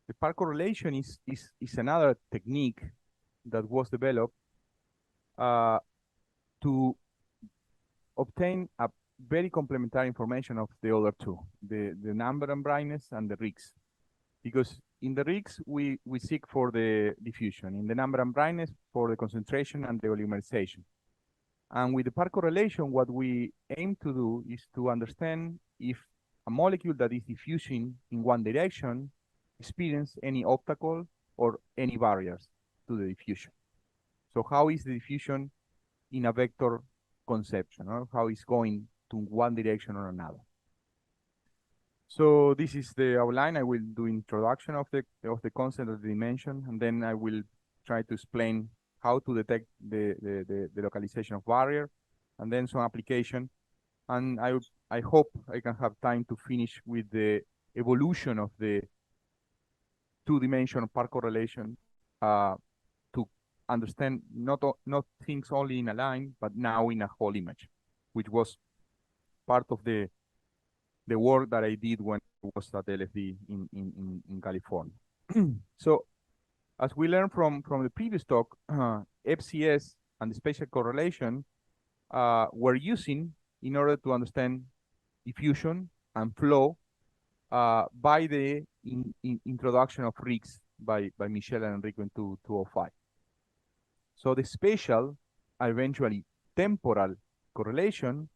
The pair correlation is another technique that was developed uh, to obtain a very complementary information of the other two, the number and brightness and the Rix. Because in the Rix, we seek for the diffusion. In the number and brightness, for the concentration and the oligomerization. And with the pair correlation, what we aim to do is to understand if a molecule that is diffusing in one direction experience any obstacle or any barriers to the diffusion. So how is the diffusion in a vector conception, or how it's going to one direction or another? So this is the outline. I will do introduction of the concept of the dimension, and then I will try to explain how to detect the localization of barrier, and then some application. And I hope I can have time to finish with the evolution of the two-dimensional pair correlation to understand not things only in a line, but now in a whole image, which was part of the work that I did when I was at LSD in California. So as we learned from the previous talk, FCS and the spatial correlation were using in order to understand diffusion and flow by the introduction of Rix by Michel and Enrico in 2005. So the spatial, eventually temporal correlation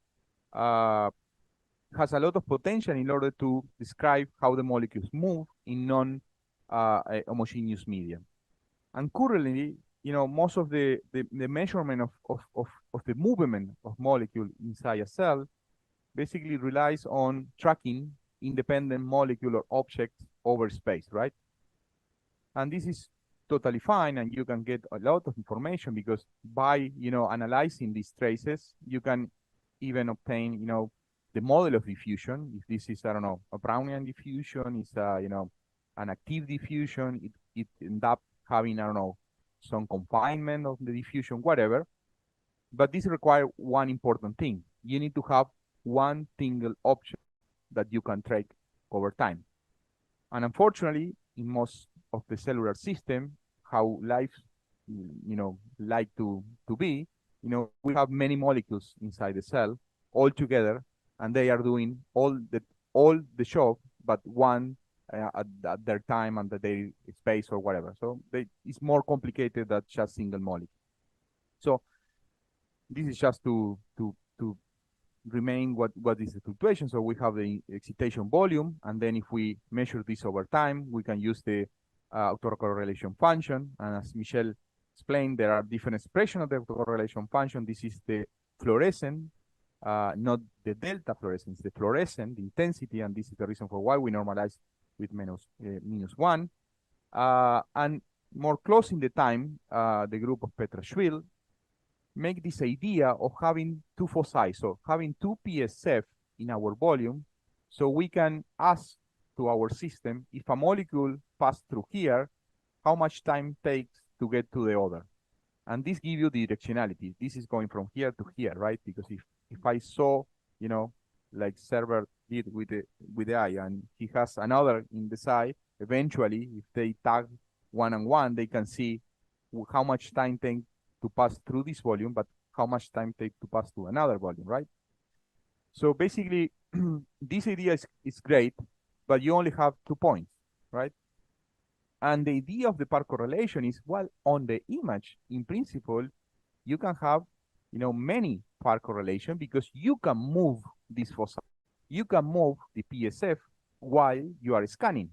has a lot of potential in order to describe how the molecules move in non-homogeneous media. And currently, most of the measurement of the movement of molecule inside a cell basically relies on tracking independent molecular objects over space, right? And this is totally fine, and you can get a lot of information because by, analyzing these traces, you can even obtain, the model of diffusion. If this is, I don't know, a Brownian diffusion, it's an active diffusion, it ends up having, I don't know, some confinement of the diffusion, whatever. But this requires one important thing. You need to have one single object that you can track over time. And unfortunately, in most of the cellular system, how life, like to be, we have many molecules inside the cell all together, and they are doing all the job, but one at their time and their space or whatever. So it's more complicated than just single molecule. So this is just to remain what is the fluctuation. So we have the excitation volume, and then if we measure this over time, we can use the autocorrelation function. And as Michel explained, there are different expressions of the autocorrelation function. This is the fluorescent, not the delta fluorescence, the fluorescent, the intensity, and this is the reason for why we normalize with -1. And more close in the time, the group of Petrashvili make this idea of having two foci, so having two PSF in our volume, so we can ask to our system, if a molecule passed through here, how much time takes to get to the other. And this gives you the directionality. This is going from here to here, right? Because if I saw, like server did with the eye, and he has another in the side, eventually, if they tag one and one, they can see how much time takes to pass through this volume, but how much time takes to pass through another volume, right? So basically, this idea is great, but you only have 2 points, right? And the idea of the pair correlation is, well, on the image, in principle, you can have, many pair correlation because you can move this foci. You can move the PSF while you are scanning,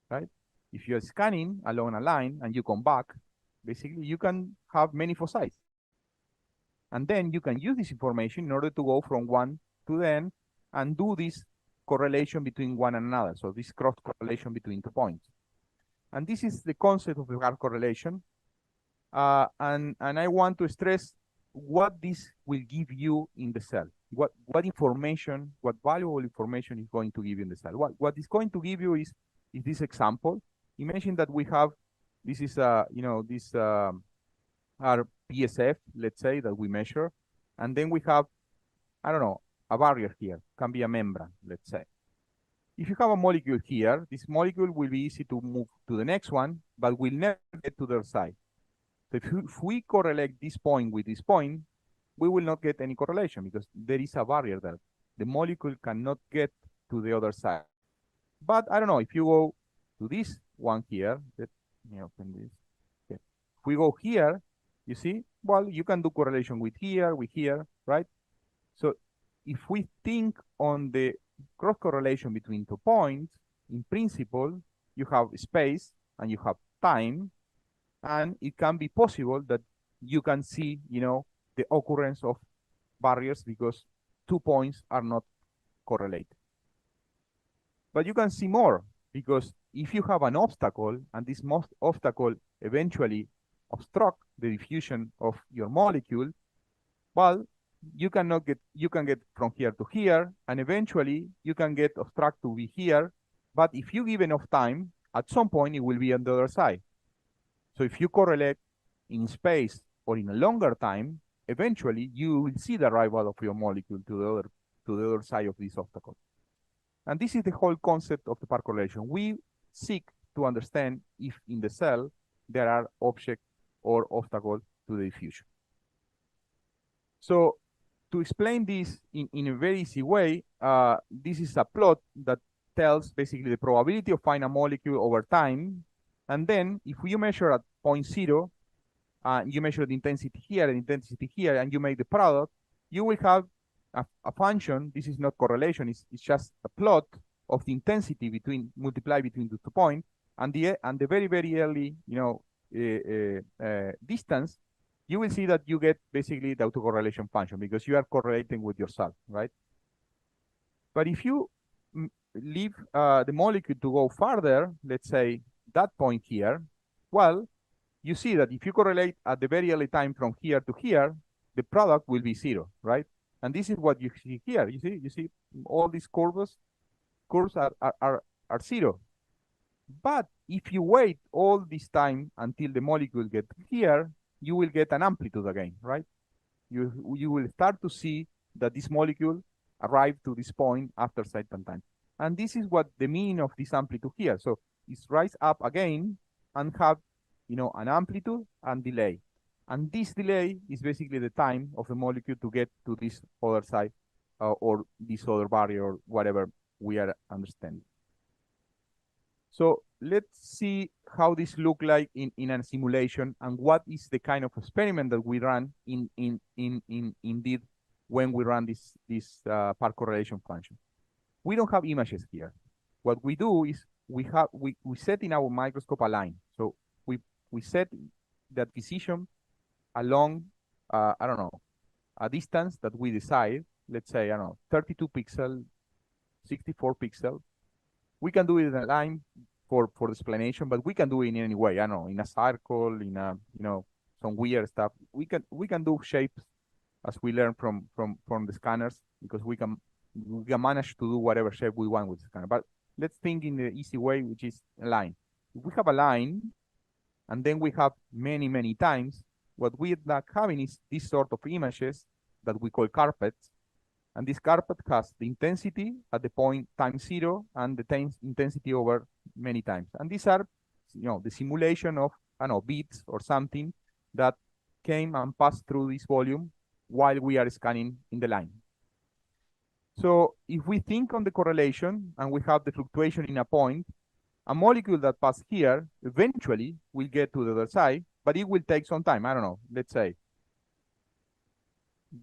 right? If you're scanning along a line and you come back, basically you can have many foci. And then you can use this information in order to go from one to the end and do this correlation between one and another. So this cross correlation between 2 points. And this is the concept of the pair correlation. And I want to stress what this will give you in the cell. What information, what valuable information is going to give you in the cell. What is going to give you is this example. Imagine that we have, this is, this our PSF, let's say, that we measure. And then we have, I don't know, a barrier here, can be a membrane, let's say. if you have a molecule here, this molecule will be easy to move to the next one, but will never get to the other side. So if we correlate this point with this point, we will not get any correlation because there is a barrier there. The molecule cannot get to the other side. But I don't know, if you go to this one here, let me open this. Okay. If we go here, you see, well, you can do correlation with here, right? So if we think on the cross correlation between 2 points, in principle, you have space and you have time, and it can be possible that you can see, the occurrence of barriers because 2 points are not correlated. But you can see more, because if you have an obstacle and this obstacle eventually obstruct the diffusion of your molecule, well, you can get from here to here, and eventually you can get obstruct to be here. But if you give enough time, at some point it will be on the other side. So if you correlate in space or in a longer time, eventually you will see the arrival of your molecule to the other side of this obstacle. And this is the whole concept of the path correlation. We seek to understand if in the cell there are objects or obstacles to the diffusion. So to explain this in a very easy way, this is a plot that tells basically the probability of finding a molecule over time. And then if you measure at point 0, you measure the intensity here and intensity here, and you make the product, you will have a function. This is not correlation, it's just a plot of the intensity multiplied between the 2 points, and the very, very early, distance. You will see that you get basically the autocorrelation function because you are correlating with yourself, right? But if you leave the molecule to go farther, let's say that point here, well, you see that if you correlate at the very early time from here to here, the product will be 0, right? And this is what you see here. You see all these curves are 0. But if you wait all this time until the molecule gets here, you will get an amplitude again, right? You will start to see that this molecule arrived to this point after certain time. And this is what the meaning of this amplitude here. So it's rise up again and have, an amplitude and delay. And this delay is basically the time of the molecule to get to this other side or this other barrier or whatever we are understanding. So let's see how this look like in a simulation and what is the kind of experiment that we run indeed when we run this path correlation function. We don't have images here. What we do is we set in our microscope a line. So we set that position along, I don't know, a distance that we decide, let's say, I don't know, 32 pixel, 64 pixel. We can do it in a line for the explanation, but we can do it in any way. I don't know, in a circle, in a, some weird stuff. We can do shapes as we learn from the scanners, because we can manage to do whatever shape we want with the scanner. But let's think in the easy way, which is a line. If we have a line, and then we have many, many times, what we are having is this sort of images that we call carpets. And this carpet has the intensity at the point times 0 and the intensity over many times. And these are, the simulation of, I don't know, beads or something that came and passed through this volume while we are scanning in the line. So if we think on the correlation and we have the fluctuation in a point, a molecule that passed here eventually will get to the other side, but it will take some time. I don't know, let's say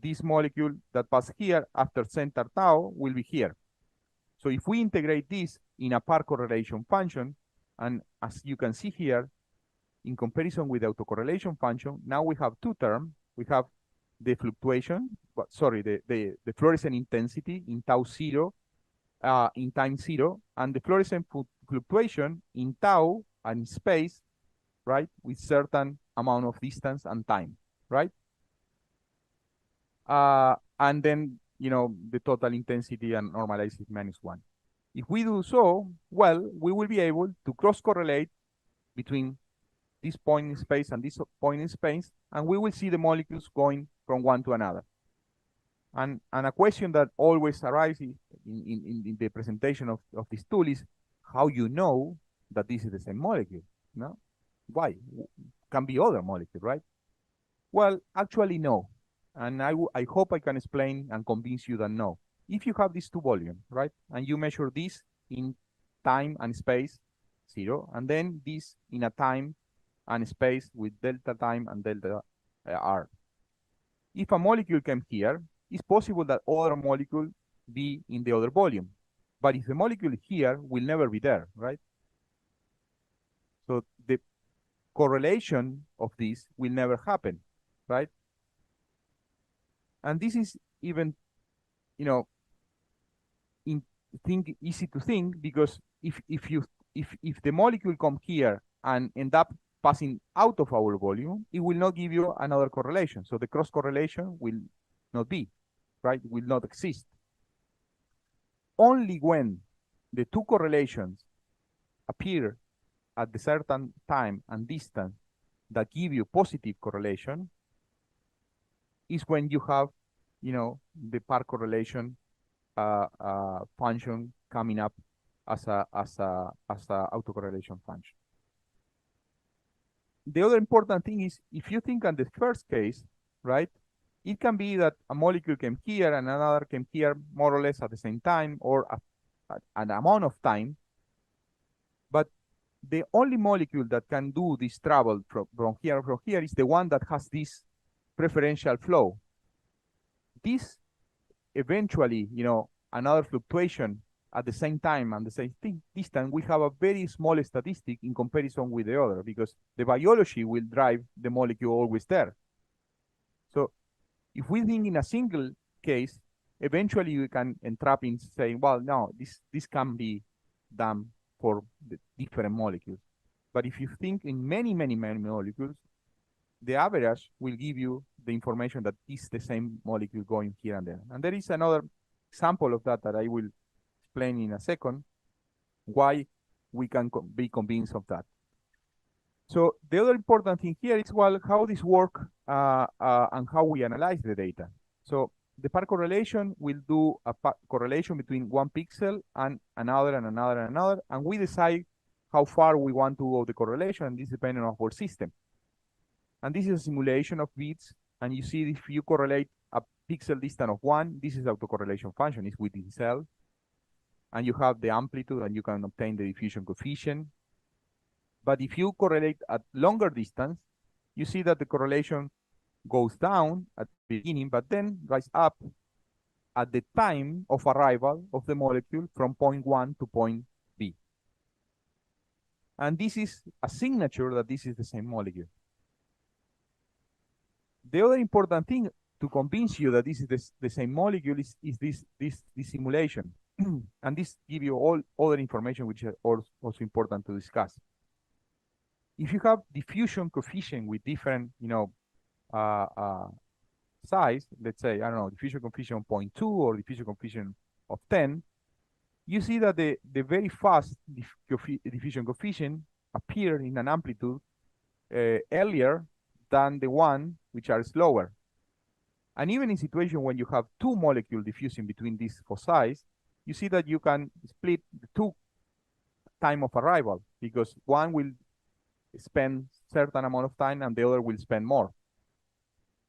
this molecule that passed here after center tau will be here. So if we integrate this in a path correlation function, and as you can see here, in comparison with the autocorrelation function, now we have 2 terms. We have the fluctuation, the fluorescent intensity in tau 0, in time 0, and the fluorescent fluctuation in tau and space, right, with certain amount of distance and time, right? And then, the total intensity and normalized is -1. If we do so, well, we will be able to cross-correlate between this point in space and this point in space, and we will see the molecules going from one to another. And a question that always arises in the presentation of this tool is how you know that this is the same molecule, no? Why? Can be other molecule, right? Well, actually, no. And I hope I can explain and convince you that no. If you have these two volumes, right, and you measure this in time and space, 0, and then this in a time and space with delta time and delta r. If a molecule came here, it's possible that other molecule be in the other volume. But if the molecule here will never be there, right? So the correlation of this will never happen, right? And this is even, you know, easy to think, because if the molecule come here and end up passing out of our volume, it will not give you another correlation. So the cross correlation will not be, right? Will not exist. Only when the two correlations appear at the certain time and distance that give you positive correlation is when you have, you know, the part correlation function coming up as a autocorrelation function. The other important thing is, if you think on the first case, right, it can be that a molecule came here and another came here more or less at the same time, or an amount of time. But the only molecule that can do this travel from here is the one that has this preferential flow. This eventually, you know, another fluctuation at the same time and the same distance, we have a very small statistic in comparison with the other, because the biology will drive the molecule always there. So if we think in a single case, eventually we can entrap in saying, well, no, this can be done for the different molecules. But if you think in many molecules, the average will give you the information that is the same molecule going here and there. And there is another example of that I will explain in a second, why we can be convinced of that. So the other important thing here is, well, how this work and how we analyze the data. So the part correlation will do a correlation between one pixel and another and another and another, and we decide how far we want to go the correlation, and this depends on our system. And this is a simulation of bits, and you see if you correlate a pixel distance of 1, this is autocorrelation function, it's within cell, and you have the amplitude, and you can obtain the diffusion coefficient. But if you correlate at longer distance, you see that the correlation goes down at the beginning, but then rise up at the time of arrival of the molecule from point 1 to point B. And this is a signature that this is the same molecule. The other important thing to convince you that this is the same molecule is this simulation. And this gives you all other information which is also important to discuss. If you have diffusion coefficient with different, you know, size, let's say, I don't know, diffusion coefficient of 0.2 or diffusion coefficient of 10, you see that the very fast diffusion coefficient appear in an amplitude earlier than the one which are slower. And even in situation when you have two molecules diffusing between these foci, you see that you can split the two time of arrival, because one will spend certain amount of time and the other will spend more.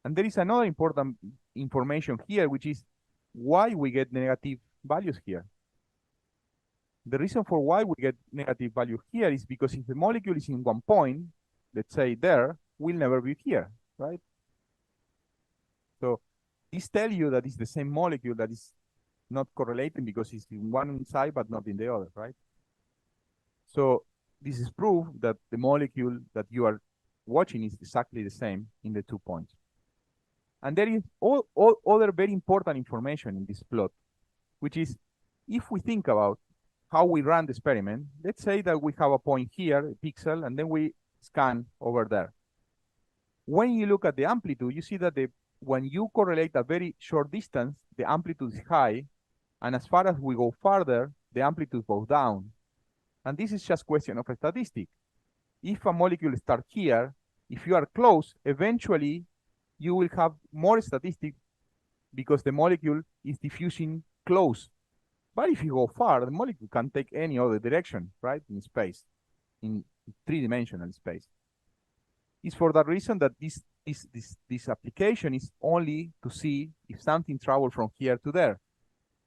And there is another important information here, which is why we get negative values here. The reason for why we get negative value here is because if the molecule is in one point, let's say there, will never be here, right? So this tells you that it's the same molecule that is not correlating because it's in one side but not in the other, right? So this is proof that the molecule that you are watching is exactly the same in the 2 points. And there is all other very important information in this plot, which is, if we think about how we run the experiment, let's say that we have a point here, a pixel, and then we scan over there. When you look at the amplitude, you see that when you correlate a very short distance, the amplitude is high, and as far as we go farther, the amplitude goes down. And this is just question of a statistic. If a molecule starts here, if you are close, eventually you will have more statistics because the molecule is diffusing close. But if you go far, the molecule can take any other direction, right, in space, in three-dimensional space. It's for that reason that this application is only to see if something travels from here to there.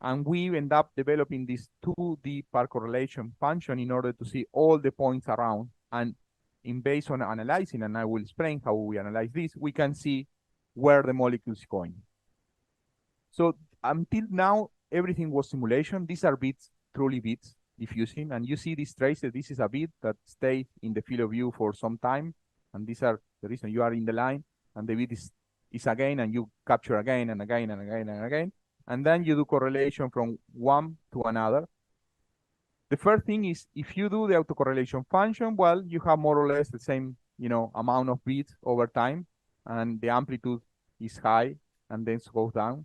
And we end up developing this 2D pair correlation function in order to see all the points around. And based on analyzing, and I will explain how we analyze this, we can see where the molecule is going. So until now, everything was simulation. These are bits, truly bits, diffusing. And you see these traces. This is a bit that stays in the field of view for some time. And these are the reason you are in the line. And the bit is again, and you capture again and again and again and again. And then you do correlation from one to another. The first thing is, if you do the autocorrelation function, well, you have more or less the same, amount of bits over time, and the amplitude is high and then goes down.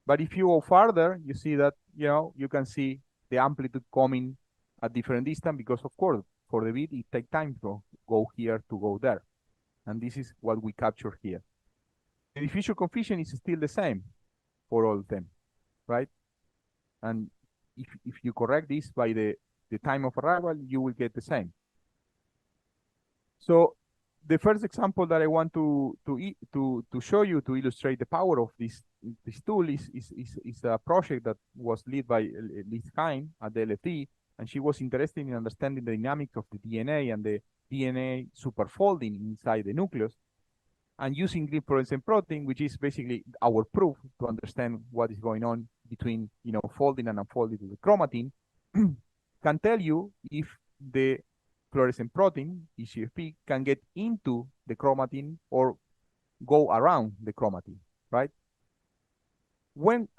But if you go further, you see that, you can see the amplitude coming at different distance because, of course, for the bit, it takes time to go here to go there. And this is what we capture here. The diffusion coefficient is still the same for all of them, right? And if you correct this by the time of arrival, you will get the same. So the first example that I want to show you to illustrate the power of this tool is a project that was led by Liz Hine at the LFD, and she was interested in understanding the dynamics of the DNA and the DNA superfolding inside the nucleus, and using grid fluorescent protein, which is basically our proof to understand what is going on between folding and unfolding to the chromatin, can tell you if the fluorescent protein, EGFP, can get into the chromatin or go around the chromatin, right?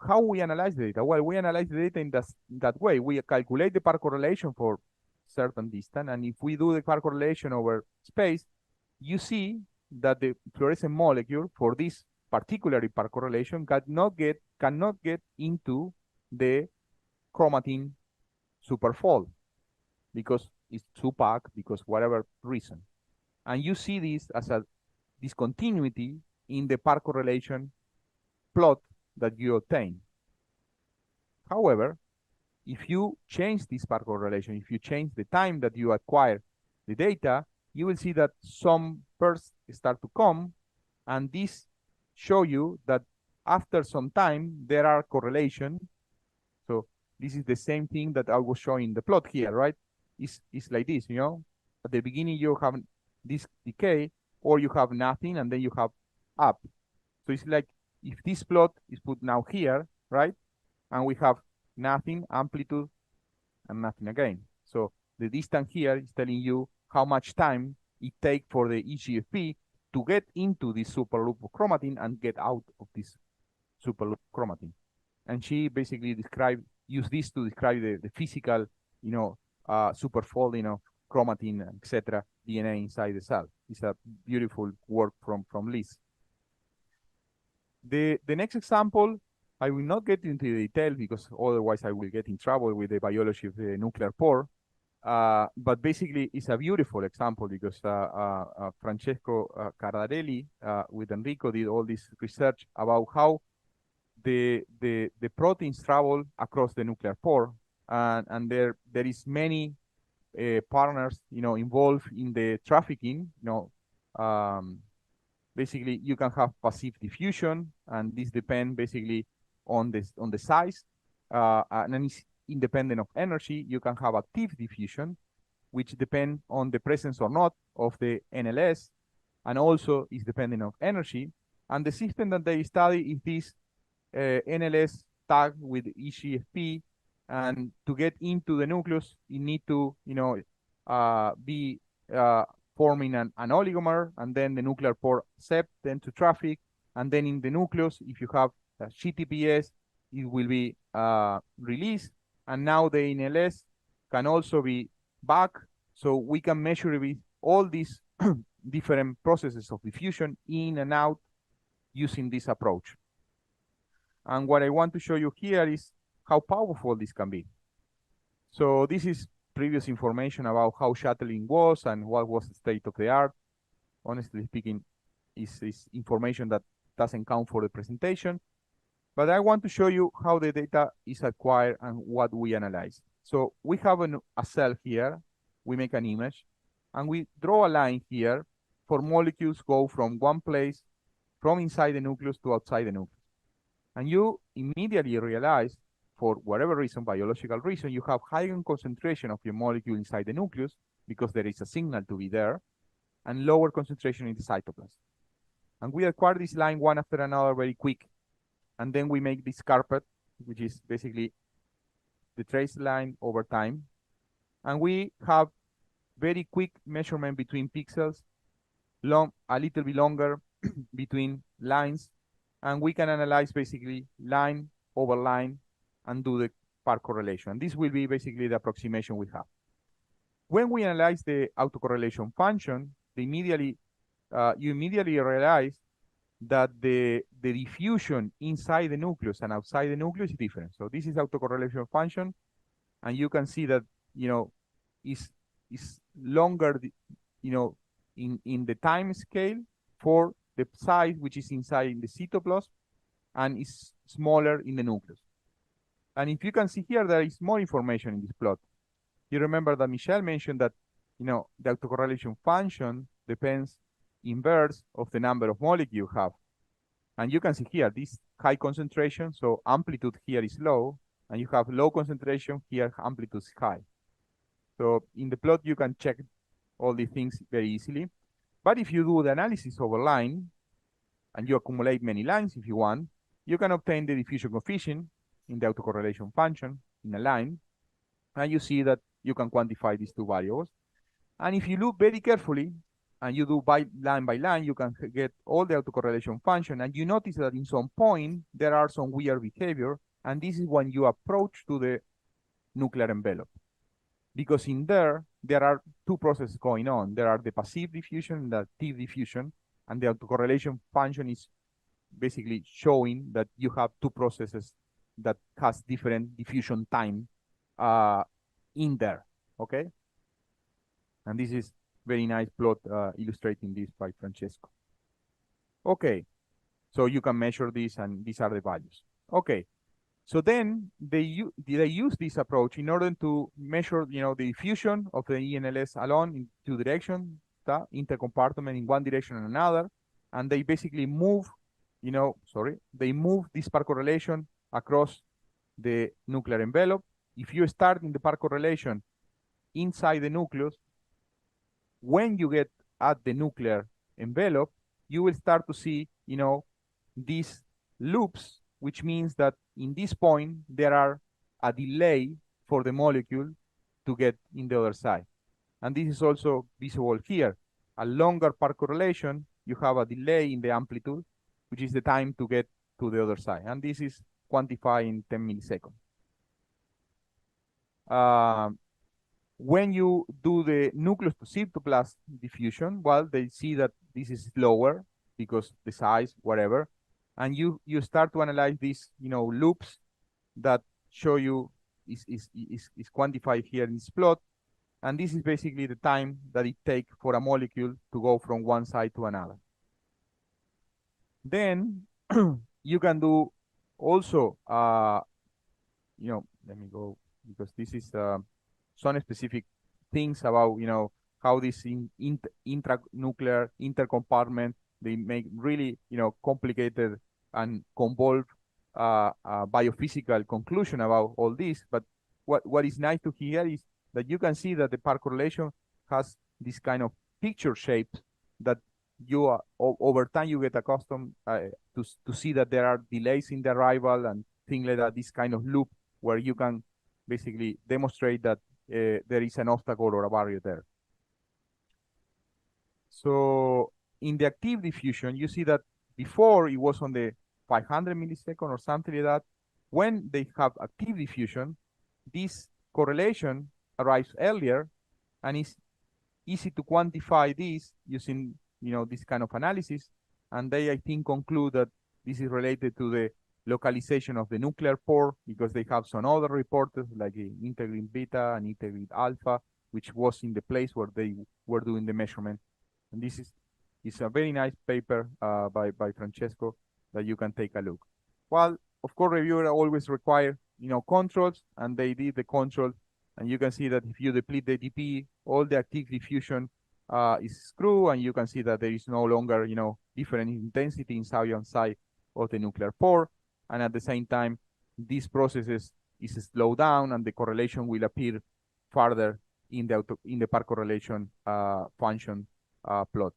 How we analyze the data? Well, we analyze the data in that way. We calculate the pair correlation for certain distance, and if we do the pair correlation over space, you see that the fluorescent molecule for this particular pair correlation cannot get into the chromatin superfold because it's too packed, because whatever reason. And you see this as a discontinuity in the pair correlation plot that you obtain. However, if you change this pair correlation, if you change the time that you acquire the data, you will see that some pairs start to come, and this show you that after some time there are correlation. So this is the same thing that I was showing the plot here, right? It's like this, At the beginning you have this decay, or you have nothing, and then you have up. So it's like if this plot is put now here, right? And we have nothing, amplitude, and nothing again. So the distance here is telling you how much time it takes for the EGFP to get into this superloop of chromatin and get out of this superloop chromatin. And she basically used this to describe the physical, superfolding of chromatin, etc., DNA inside the cell. It's a beautiful work from Liz. The next example, I will not get into the detail because otherwise I will get in trouble with the biology of the nuclear pore. But basically, it's a beautiful example because Francesco Cardarelli with Enrico did all this research about how the proteins travel across the nuclear pore, and there is many partners involved in the trafficking. Basically, you can have passive diffusion, and this depends basically on the size, and then it's independent of energy. You can have active diffusion, which depends on the presence or not of the NLS, and also is dependent of energy. And the system that they study is this NLS tag with EGFP, and to get into the nucleus, you need to be forming an oligomer, and then the nuclear pore accept then to traffic, and then in the nucleus, if you have a GTPS, it will be released, and now the NLS can also be back, so we can measure with all these different processes of diffusion in and out using this approach. And what I want to show you here is how powerful this can be. So this is previous information about how shuttling was and what was the state of the art. Honestly speaking, is information that doesn't count for the presentation. But I want to show you how the data is acquired and what we analyze. So we have a cell here, we make an image, and we draw a line here for molecules go from one place, from inside the nucleus to outside the nucleus. And you immediately realize, for whatever reason, biological reason, you have higher concentration of your molecule inside the nucleus because there is a signal to be there, and lower concentration in the cytoplasm. And we acquire this line one after another very quick. And then we make this carpet, which is basically the trace line over time. And we have very quick measurement between pixels, a little bit longer between lines. And we can analyze basically line over line and do the part correlation. And this will be basically the approximation we have. When we analyze the autocorrelation function, you immediately realize that the diffusion inside the nucleus and outside the nucleus is different. So this is autocorrelation function, and you can see that, is longer, in the time scale for the size which is inside the cytoplasm, and is smaller in the nucleus. And if you can see here, there is more information in this plot. You remember that Michelle mentioned that, the autocorrelation function depends inverse of the number of molecules you have. And you can see here, this high concentration, so amplitude here is low, and you have low concentration here, amplitude is high. So in the plot, you can check all these things very easily. But if you do the analysis over line, and you accumulate many lines if you want, you can obtain the diffusion coefficient in the autocorrelation function in a line, and you see that you can quantify these two variables. And if you look very carefully, and you do by line, you can get all the autocorrelation function, and you notice that in some point, there are some weird behavior, and this is when you approach to the nuclear envelope. Because in there are two processes going on. There are the passive diffusion and the active diffusion, and the autocorrelation function is basically showing that you have two processes that has different diffusion time in there, okay? And this is very nice plot illustrating this by Francesco. Okay, so you can measure this, and these are the values. Okay, so then they use this approach in order to measure, the diffusion of the ENLS alone in two directions, intercompartment in one direction and another, and they basically move, they move this part correlation across the nuclear envelope. If you start in the part correlation inside the nucleus, when you get at the nuclear envelope, you will start to see, these loops, which means that in this point, there are a delay for the molecule to get in the other side. And this is also visible here. A longer part correlation, you have a delay in the amplitude, which is the time to get to the other side. And this is quantified in 10 milliseconds. When you do the nucleus to cytoplasm diffusion, well, they see that this is slower because the size, whatever. And you start to analyze these, loops that show you is quantified here in this plot. And this is basically the time that it takes for a molecule to go from one side to another. Then you can do also, let me go, because this is some specific things about, how this intranuclear intercompartment, they make really, complicated and convolved biophysical conclusion about all this. But what is nice to hear is that you can see that the part correlation has this kind of picture shape that you are, over time you get accustomed to see that there are delays in the arrival and things like that, this kind of loop where you can basically demonstrate that there is an obstacle or a barrier there. So in the active diffusion, you see that before it was on the 500 millisecond or something like that. When they have active diffusion, this correlation arrives earlier, and it's easy to quantify this using, this kind of analysis. And they, I think, conclude that this is related to the localization of the nuclear pore, because they have some other reporters like integrin beta and integrin alpha, which was in the place where they were doing the measurement. And this is a very nice paper by Francesco that you can take a look. Well, of course, reviewer always require, controls, and they did the control. And you can see that if you deplete the DP, all the active diffusion is screwed, and you can see that there is no longer, different intensity inside and outside of the nuclear pore. And at the same time, these processes is slowed down, and the correlation will appear further in the par correlation function plot.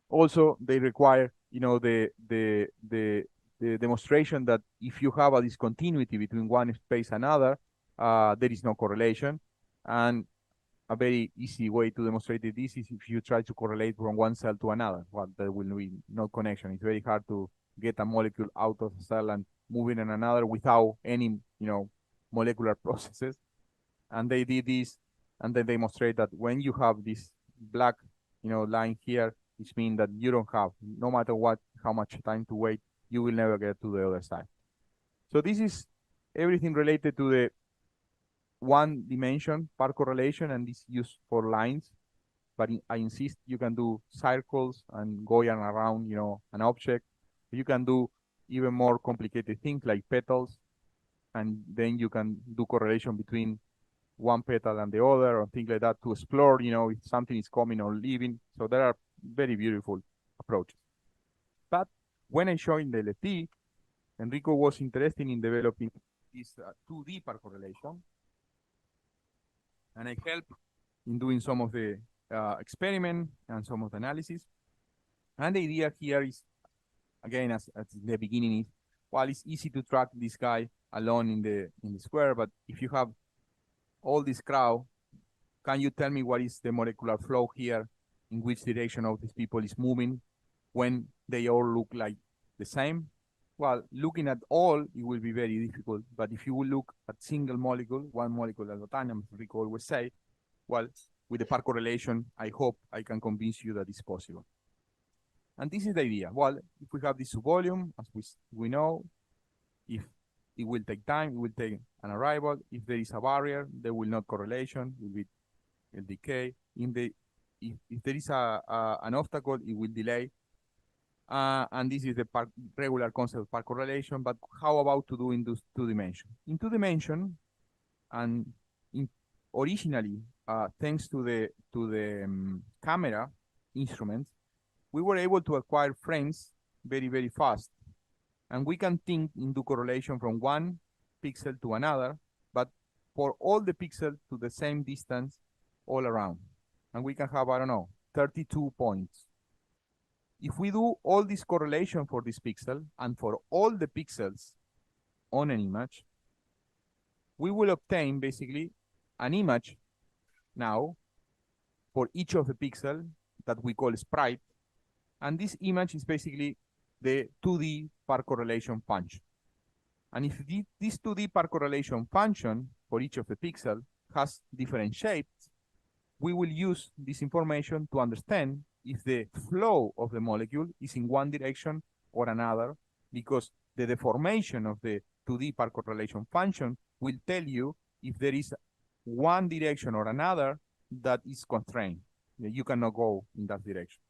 Also, they require, the demonstration that if you have a discontinuity between one space and another, there is no correlation. And a very easy way to demonstrate this is if you try to correlate from one cell to another. Well, there will be no connection. It's very hard to get a molecule out of a cell and move it in another without any, molecular processes. And they did this, and then they demonstrate that when you have this black, line here, which means that you don't have, no matter what, how much time to wait, you will never get to the other side. So this is everything related to the one dimension par correlation, and this is used for lines. But I insist you can do circles and going around, an object. You can do even more complicated things like petals, and then you can do correlation between one petal and the other, or things like that, to explore, if something is coming or leaving. So there are very beautiful approaches. But when I joined the LFT, Enrico was interested in developing this 2D par correlation, and I helped in doing some of the experiment and some of the analysis. And the idea here is, again, as the beginning is, well, it's easy to track this guy alone in the square, but if you have all this crowd, can you tell me what is the molecular flow here, in which direction of these people is moving when they all look like the same? Well, looking at all, it will be very difficult, but if you will look at single molecule, one molecule at a time, as Enrico always say, well, with the par correlation, I hope I can convince you that it's possible. And this is the idea. Well, if we have this subvolume, as we know, if it will take time, it will take an arrival. If there is a barrier, there will not correlation, it will be a decay. If there is an obstacle, it will delay. And this is the regular concept of par correlation. But how about to do in those 2 dimensions? In 2 dimensions, and originally, thanks to the camera instruments, we were able to acquire frames very, very fast. And we can think into correlation from one pixel to another, but for all the pixels to the same distance all around. And we can have, I don't know, 32 points. If we do all this correlation for this pixel and for all the pixels on an image, we will obtain basically an image now for each of the pixels that we call sprite. And this image is basically the 2D par correlation function. And if this 2D par correlation function for each of the pixels has different shapes, we will use this information to understand if the flow of the molecule is in one direction or another, because the deformation of the 2D par correlation function will tell you if there is one direction or another that is constrained. You cannot go in that direction.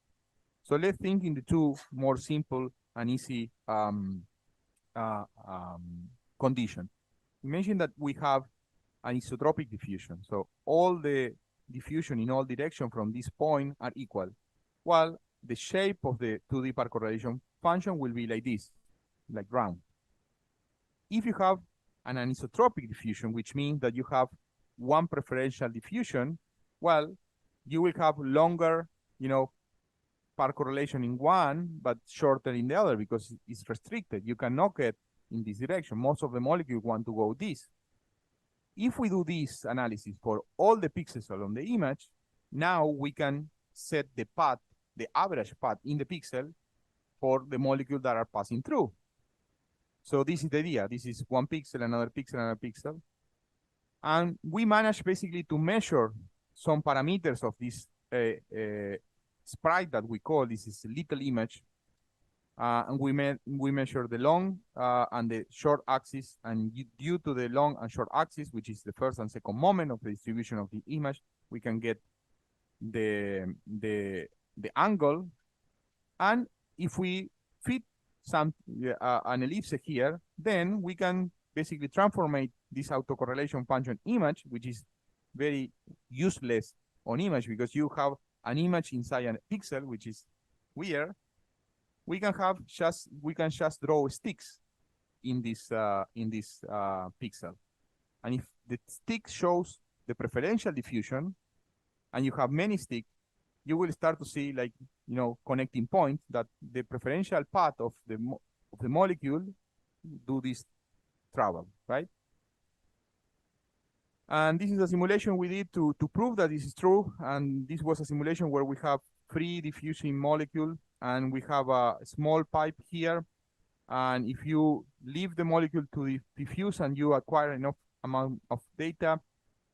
So let's think in the 2 more simple and easy conditions. Imagine that we have an isotropic diffusion. So all the diffusion in all directions from this point are equal. Well, the shape of the 2D par correlation function will be like this, like round. If you have an anisotropic diffusion, which means that you have one preferential diffusion, well, you will have longer, par correlation in one, but shorter in the other because it's restricted. You cannot get in this direction. Most of the molecules want to go this. If we do this analysis for all the pixels along the image, now we can set the path, the average path in the pixel for the molecules that are passing through. So this is the idea. This is one pixel, another pixel, another pixel. And we manage basically to measure some parameters of this sprite that we call, this is a little image. And we measure the long and the short axis, and due to the long and short axis, which is the first and second moment of the distribution of the image, we can get the angle. And if we fit an ellipse here, then we can basically transform this autocorrelation function image, which is very useless on image because you have an image inside a pixel, which is weird. We can just draw sticks in this pixel, and if the stick shows the preferential diffusion, and you have many sticks, you will start to see like connecting points that the preferential path of the molecule do this travel, right? And this is a simulation we did to prove that this is true. And this was a simulation where we have free diffusing molecule, and we have a small pipe here. And if you leave the molecule to diffuse and you acquire enough amount of data,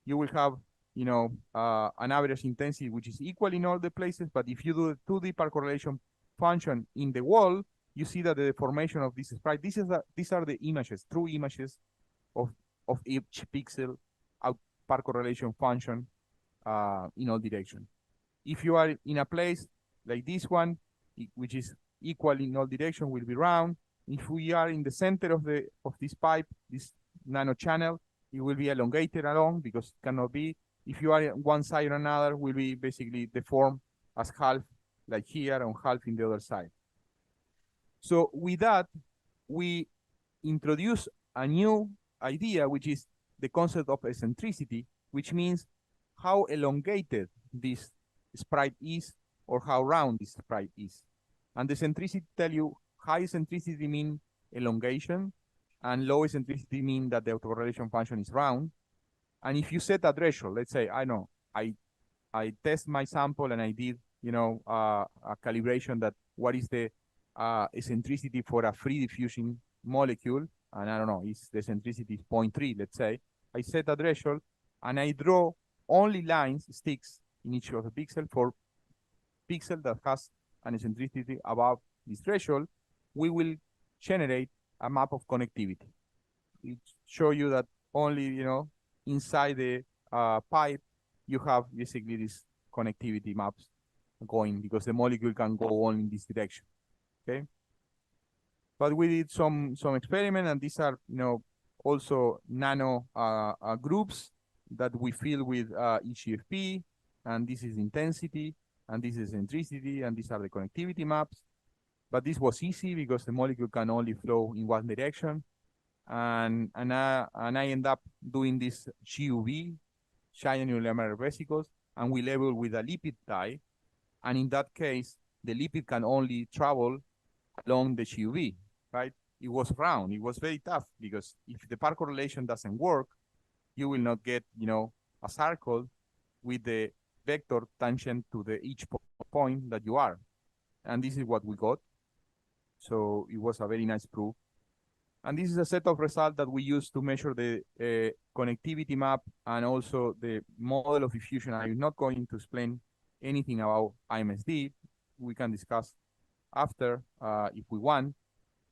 you will have an average intensity which is equal in all the places. But if you do the 2D part correlation function in the wall, you see that the deformation of this sprite, these are the images, true images of each pixel out part correlation function in all directions. If you are in a place like this one, which is equal in all directions, will be round. If we are in the center of this pipe, this nano channel, it will be elongated along because it cannot be. If you are on one side or another, will be basically deformed as half, like here, and half in the other side. So with that, we introduce a new idea, which is the concept of eccentricity, which means how elongated this sprite is or how round this sprite is. And the eccentricity tell you high eccentricity mean elongation, and low eccentricity mean that the autocorrelation function is round. And if you set a threshold, let's say, I test my sample and I did, a calibration that what is the eccentricity for a free diffusion molecule, and I don't know, the eccentricity is 0.3, let's say. I set a threshold and I draw only lines, sticks in each of the pixel for pixel that has an eccentricity above this threshold. We will generate a map of connectivity. It show you that only, inside the pipe, you have basically these connectivity maps going because the molecule can go on in this direction, okay? But we did some experiment, and these are, also nano groups that we fill with EGFP, and this is intensity, and this is eccentricity, and these are the connectivity maps. But this was easy because the molecule can only flow in one direction. And I end up doing this GUV, giant unilamellar vesicles, and we label with a lipid dye. And in that case, the lipid can only travel along the GUV, right? It was round. It was very tough because if the part correlation doesn't work, you will not get, a circle with the vector tangent to each point that you are. And this is what we got. So it was a very nice proof. And this is a set of results that we use to measure the connectivity map and also the model of diffusion. I'm not going to explain anything about IMSD. We can discuss after if we want.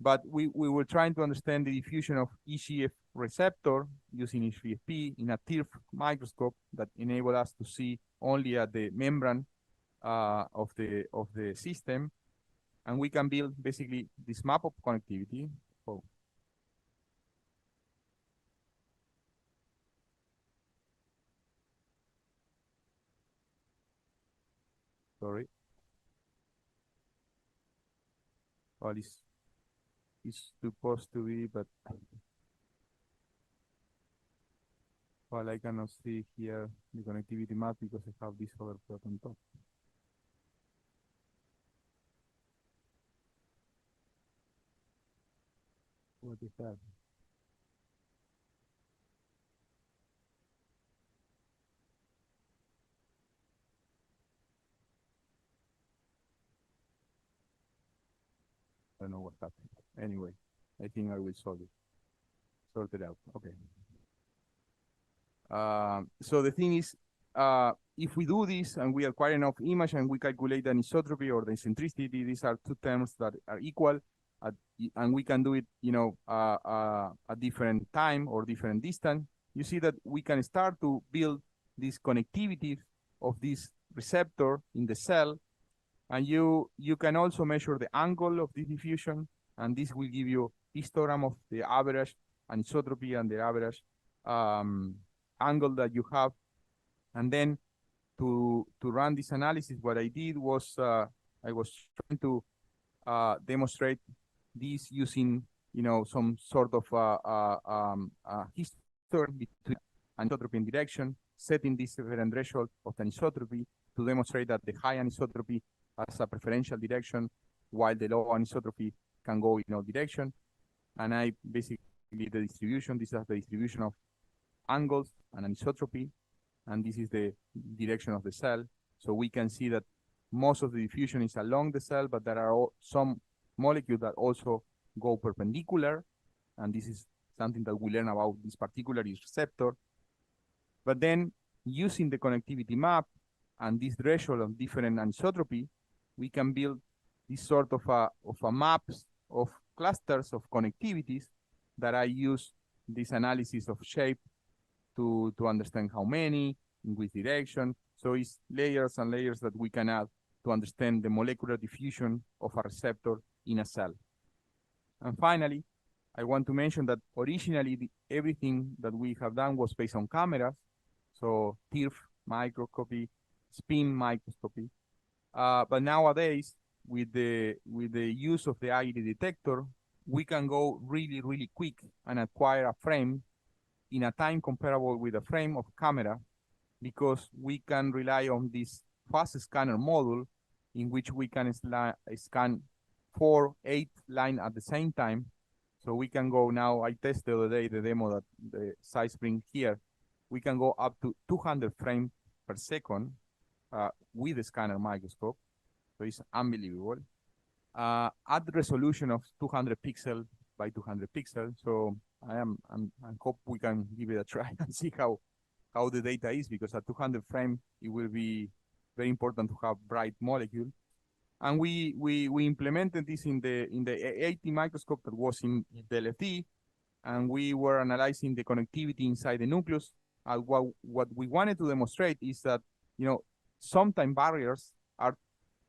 But we were trying to understand the diffusion of EGF receptor using EGFP in a TIRF microscope that enabled us to see only at the membrane of the system. And we can build basically this map of connectivity. Oh. Sorry. Well, it's supposed to be, but well, I cannot see here the connectivity map because I have this other plot on top. What is that? I don't know what happened. Anyway, I think I will sort it out. Okay. So the thing is, if we do this and we acquire enough image and we calculate the anisotropy or the eccentricity, these are two terms that are equal, and we can do it, at different time or different distance. You see that we can start to build this connectivity of this receptor in the cell, and you can also measure the angle of the diffusion, And this will give you histogram of the average anisotropy and the average angle that you have. And then to run this analysis, what I did was I was trying to demonstrate this using, some sort of history between anisotropy and direction, setting this different threshold of the anisotropy to demonstrate that the high anisotropy has a preferential direction, while the low anisotropy can go in all direction. And I basically the distribution. This is the distribution of angles and anisotropy, and this is the direction of the cell. So we can see that most of the diffusion is along the cell, but there are some molecules that also go perpendicular, and this is something that we learn about this particular receptor. But then using the connectivity map and this threshold of different anisotropy, we can build this sort of a maps of clusters of connectivities that I use this analysis of shape to understand how many, in which direction. So it's layers and layers that we can add to understand the molecular diffusion of a receptor in a cell. And finally, I want to mention that originally everything that we have done was based on cameras. So TIRF microscopy, spin microscopy. But nowadays, with the use of the IRI detector, we can go really, really quick and acquire a frame in a time comparable with a frame of camera, because we can rely on this fast scanner module in which we can scan 4-8 lines at the same time. So we can go now, I tested the other day the demo that the size bring here. We can go up to 200 frames per second with the scanner microscope. So it's unbelievable. At the resolution of 200 pixels by 200 pixels. So I hope we can give it a try and see how the data is, because at 200 frames, it will be very important to have bright molecule. And we implemented this in the 80 microscope that was in the LFD, and we were analyzing the connectivity inside the nucleus. What we wanted to demonstrate is that, sometimes barriers are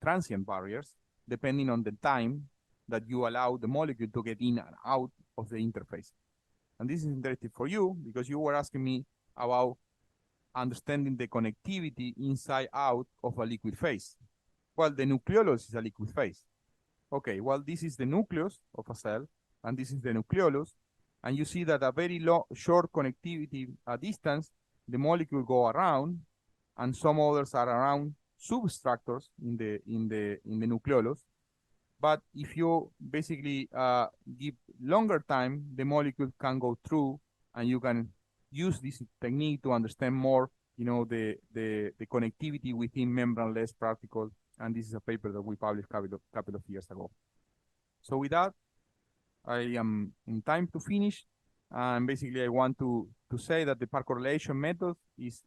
transient barriers, depending on the time that you allow the molecule to get in and out of the interface. And this is interesting for you, because you were asking me about understanding the connectivity inside out of a liquid phase. Well, the nucleolus is a liquid phase. Okay, well, this is the nucleus of a cell, and this is the nucleolus. And you see that a very short connectivity distance, the molecule go around, and some others are around substructures in the nucleolus. But if you basically give longer time, the molecule can go through, and you can use this technique to understand more, the connectivity within membraneless particles. And this is a paper that we published a couple of years ago. So with that, I am in time to finish. And basically, I want to say that the part correlation method is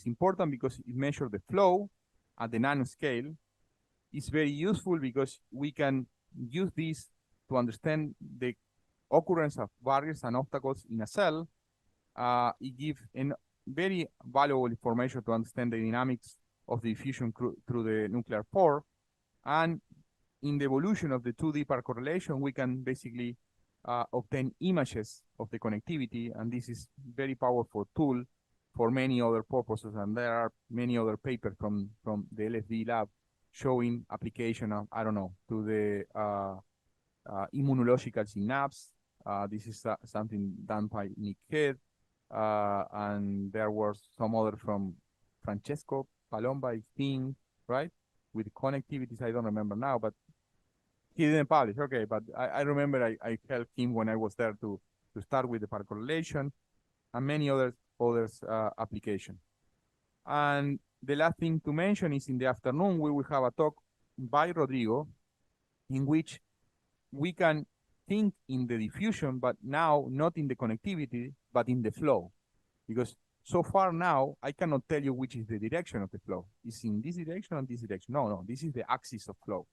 important because it measures the flow at the nanoscale. It's very useful because we can use this to understand the occurrence of barriers and obstacles in a cell. It gives very valuable information to understand the dynamics of the diffusion through the nuclear pore. And in the evolution of the 2D part correlation, we can basically obtain images of the connectivity, and this is very powerful tool for many other purposes. And there are many other papers from the LSD lab showing application of, to the immunological synapse. This is something done by Nick Head, and there was some other from Francesco Palomba, I think, right? With connectivities, I don't remember now, but he didn't publish. Okay, but I remember I helped him when I was there to start with the part correlation and many others application. And the last thing to mention is in the afternoon, we will have a talk by Rodrigo in which we can think in the diffusion, but now not in the connectivity, but in the flow. Because so far now, I cannot tell you which is the direction of the flow. Is in this direction or this direction? No, this is the axis of flow.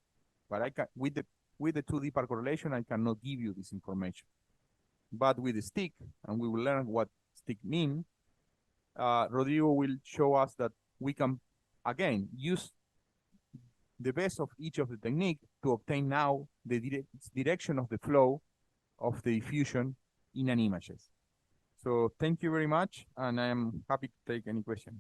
But I can, with the 2D part correlation, I cannot give you this information. But with the stick, and we will learn what stick mean, Rodrigo will show us that we can, again, use the best of each of the technique to obtain now the direction of the flow of the diffusion in an images. So thank you very much, and I am happy to take any question.